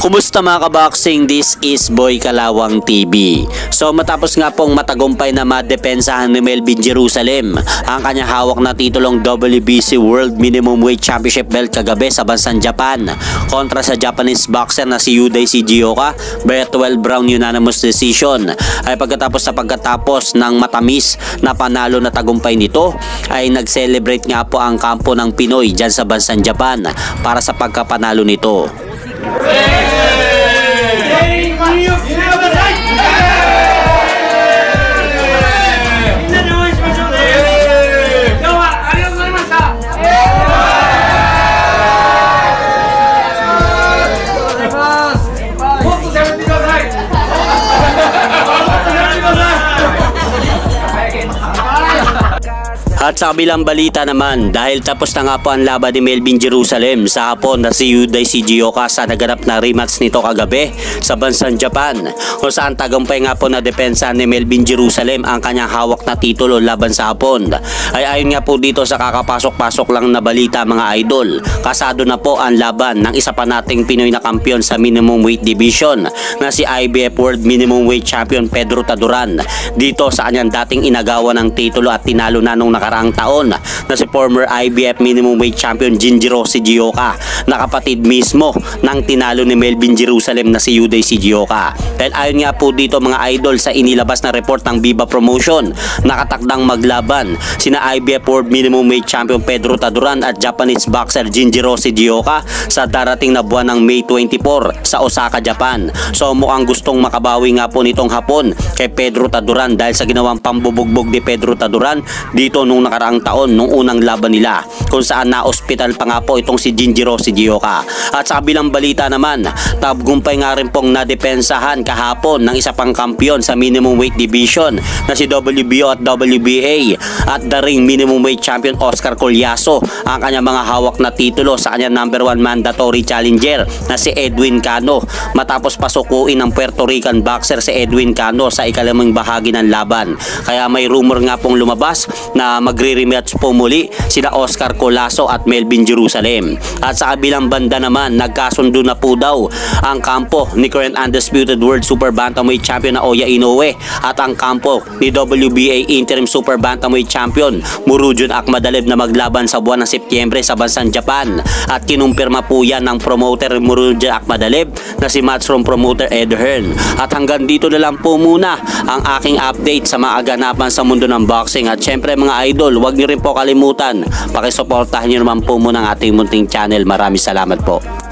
Kumusta mga kaboxing? This is Boy Kalawang TV. So matapos nga pong matagumpay na madepensahan ni Melvin Jerusalem ang kanyang hawak na titulong WBC World Minimum Weight Championship belt kagabi sa bansang Japan kontra sa Japanese boxer na si Yudai Sugioka by 12 round unanimous decision, ay pagkatapos ng matamis na panalo na tagumpay nito ay nag-celebrate nga po ang kampo ng Pinoy dyan sa bansang Japan para sa pagkapanalo nito. At sa kabilang balita naman, dahil tapos na nga po ang laban ni Melvin Jerusalem sa hapon na si Yudai Sugioka sa naganap na rematch nito kagabi sa bansang Japan, kung saan tagumpay nga po na depensa ni Melvin Jerusalem ang kanyang hawak na titulo laban sa hapon, ay ayon nga po dito sa kakapasok-pasok lang na balita mga idol, kasado na po ang laban ng isa pa nating Pinoy na kampiyon sa minimum weight division na si IBF World Minimum Weight Champion Pedro Taduran dito sa kanyang dating inagawan ng titulo at tinalo na nung nakaraang taon na si former IBF Minimum Weight Champion Jinjiro Sugioka, na kapatid mismo ng tinalo ni Melvin Jerusalem na si Yudai Sugioka. Dahil ayon nga po dito mga idol sa inilabas na report ng Viva Promotion, nakatakdang maglaban sina IBF World Minimum Weight Champion Pedro Taduran at Japanese boxer Jinjiro Sugioka sa darating na buwan ng May 24 sa Osaka, Japan. So mukhang gustong makabawi nga po nitong hapon kay Pedro Taduran dahil sa ginawang pambubugbog ni Pedro Taduran dito nung nakaraang taon nung unang laban nila, kung saan na-hospital pa nga po itong si Jinjiro Sugioka. At sa kabilang balita naman, tagumpay nga rin pong nadepensahan kahapon ng isa pang kampiyon sa minimum weight division na si WBO at WBA at the ring minimum weight champion Oscar Collazo ang kanyang mga hawak na titulo sa kanyang number 1 mandatory challenger na si Edwin Cano, matapos pasukuin ng Puerto Rican boxer si Edwin Cano sa ikalimang bahagi ng laban. Kaya may rumor nga pong lumabas na magre-rematch po muli sina Oscar Collazo at Melvin Jerusalem. At sa kabilang banda naman, nagkasundo na po daw ang kampo ni current undisputed world super bantamweight champion na Oya Inoue at ang kampo ni WBA interim super bantamweight champion Murodjon Akhmadaliev na maglaban sa buwan ng Setyembre sa bansang Japan. At kinumpirma po yan ng promoter Murodjon Akhmadaliev na si Matchroom promoter Ed Hearn. At hanggang dito na lang po muna ang aking update sa mga aganapan sa mundo ng boxing. At syempre mga idol, huwag niyo rin po kalimutan, pakisuportahan niyo naman po muna ang ating munting channel. Maraming salamat po.